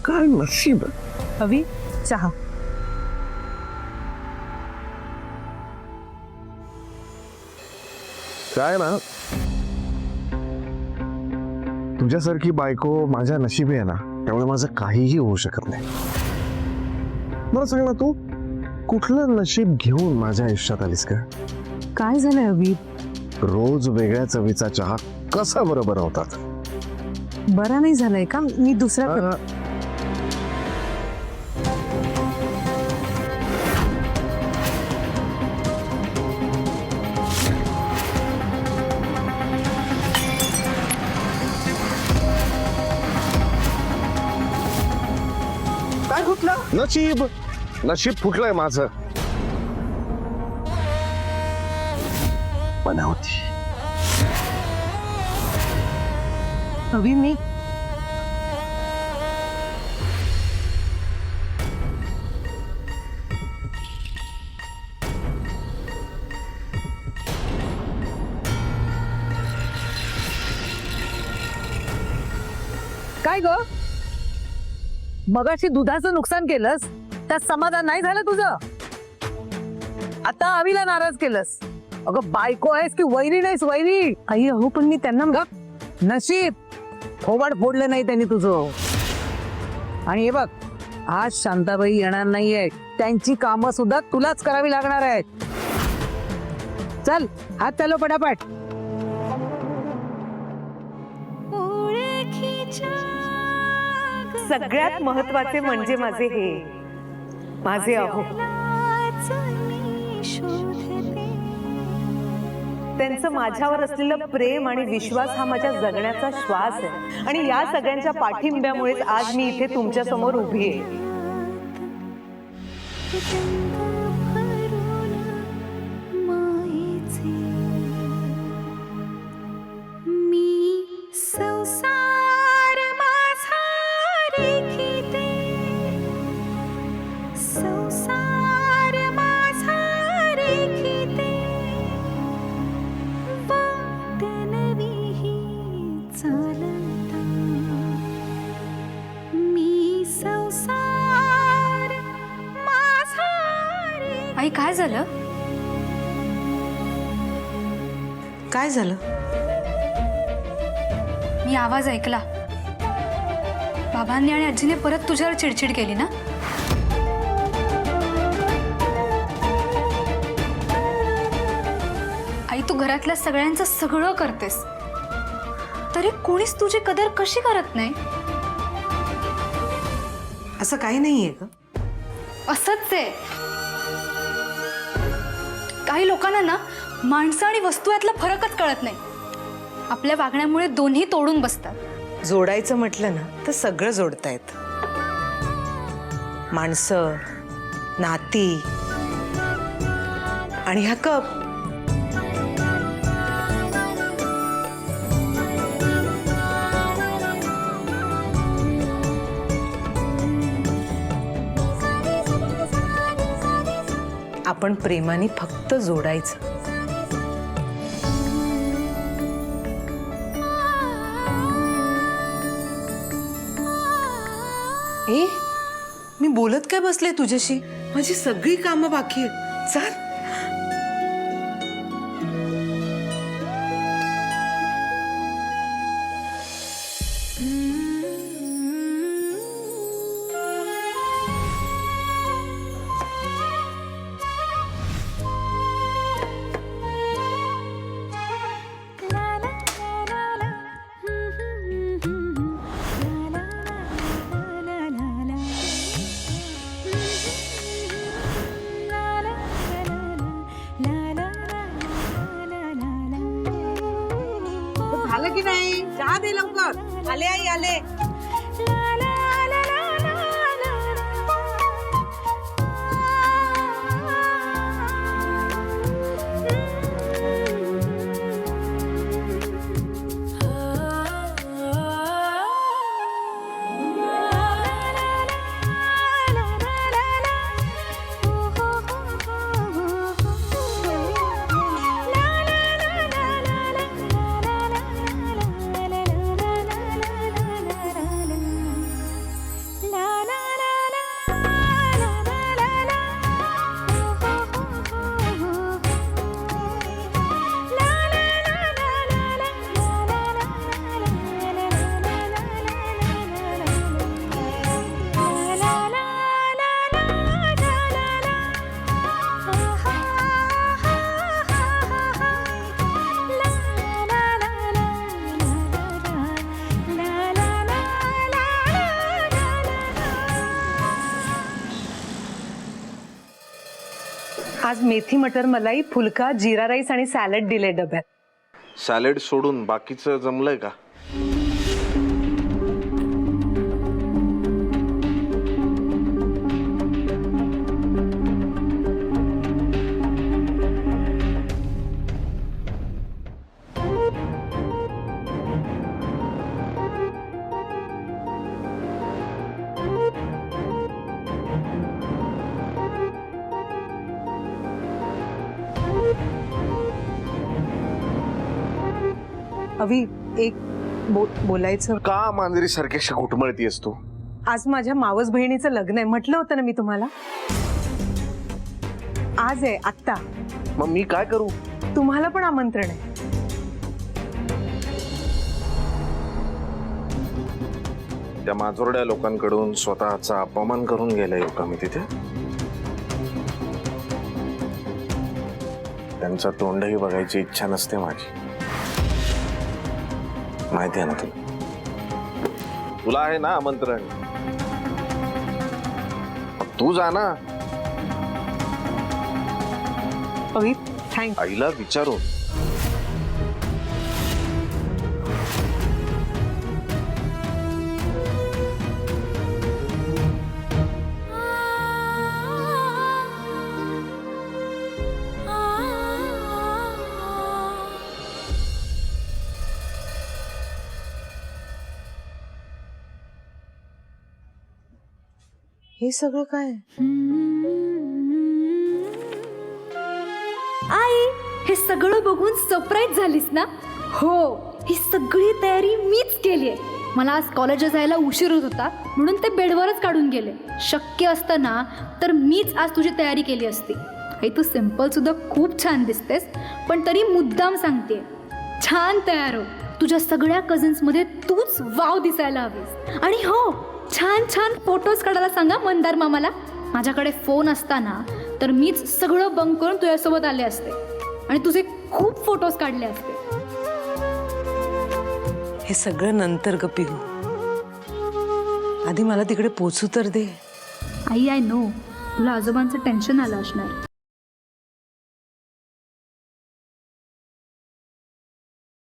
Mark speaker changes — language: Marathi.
Speaker 1: काय नशीब.
Speaker 2: हवी चहा.
Speaker 1: काय ना, तुझ्यासारखी बायको माझ्या नशिबी आहे ना, त्यामुळे माझं काहीही होऊ शकत नाही. मला सांग ना, तू कुठलं नशीब घेऊन माझ्या आयुष्यात आलीस का?
Speaker 2: काय झालंय हवी?
Speaker 1: रोज वेगळ्या चवीचा चहा कसा बरं बनवतात?
Speaker 2: बरा नाही झालाय का? मी दुसरा
Speaker 1: काय फुटलं? नशीब फुटलंय माझं. बनावटी.
Speaker 2: हवी मी काय ग? मगाशी दुधाचं नुकसान केलंस, त्यात समाधान नाही झालं तुझं? आता आवीला नाराज केलंस. अगं बायको आहेस की वैरी नाहीस? वैरी. आई अहो, पण मी त्यांना नशीब थोबाड फोडलं नाही त्यांनी तुझं. आणि हे बघ, आज शांताबाई येणार नाहीये, त्यांची कामं सुद्धा तुलाच करावी लागणार आहेत. चल हात चालव पटापट.
Speaker 3: सगळ्यात महत्वाचे म्हणजे माझे हे माझे अहो, त्यांचं माझ्यावर असलेलं प्रेम आणि विश्वास हा माझ्या जगण्याचा श्वास आहे. आणि या सगळ्यांच्या पाठिंब्यामुळेच आज मी इथे तुमच्या समोर उभी आहे.
Speaker 4: आई काय झालं?
Speaker 3: काय झालं?
Speaker 4: मी आवाज ऐकला. बाबांनी आणि आजीने परत तुझ्यावर चिडचिड केली ना? आई तू घरातल्या सगळ्यांचं सगळं करतेस, तरी कोणीच तुझी कदर कशी करत नाही?
Speaker 3: असं काही नाहीये का?
Speaker 4: असंच आहे. काही लोकांना ना माणसं आणि वस्तू यातला फरकच कळत नाही. आपल्या वागण्यामुळे दोन्ही तोडून बसतात.
Speaker 3: जोडायचं म्हटलं ना तर सगळं जोडता येतं. माणसं, नाती आणि हा कप. आपण प्रेमाने फक्त जोडायचं. ए, मी बोलत काय बसले तुझ्याशी? माझी सगळी कामं बाकी आहेत. चल.
Speaker 2: झालं की नाही? चहा दे लवकर.
Speaker 3: आले आई आले. आज मेथी मटर मलाई, फुलका, जीरा राईस आणि सॅलड दिले डब्यात.
Speaker 1: सॅलेड सोडून बाकीचं जमलंय का?
Speaker 3: अवी एक बोलायचं.
Speaker 1: का मांजरी सारखी घुटमळतीयस तू?
Speaker 3: आज माझ्या मावस बहिणीचं लग्न आहे, म्हटलं होतं ना मी तुम्हाला. आज आहे आत्ता.
Speaker 1: मग मी काय करू?
Speaker 3: तुम्हाला पण आमंत्रण आहे.
Speaker 1: त्या माजोरड्या लोकांकडून स्वतःचा अपमान करून गेलाय का मी तिथे? त्यांचं तोंडही बघायची इच्छा नसते माझी, माहिती आहे ना तुला. तुला आहे ना आमंत्रण, तू जा ना.
Speaker 3: अवी थँक.
Speaker 1: आईला विचारून.
Speaker 3: हे सगळं काय?
Speaker 4: आई, हे सगळं बघून सरप्राईज झालीस ना? हो, ही सगळी तयारी मीच केली आहे. मला आज कॉलेजला जायला उशीर होत होता म्हणून ते बेडवरच काढून गेले. शक्य असतं ना तर मीच आज तुझी तयारी केली असती. आई, तू सिंपल सुद्धा खूप छान दिसतेस, पण तरी मुद्दाम सांगते, छान तयार हो. तुझ्या सगळ्या कझन्समध्ये तूच वाव दिसायला हवीस. आणि हो, छान छान फोटोज काढायला सांगा मंदार मामाला. माझ्याकडे फोन असताना तर मीच सगळं बंक करून तुझ्यासोबत आले असते आणि तुझे खूप फोटोज काढले असते.
Speaker 2: हे सगळं नंतर ग पिहू, आधी मला तिकडे पोचू तर दे.
Speaker 4: आई, आय नो तुला आजोबांचं टेन्शन आलं असणार.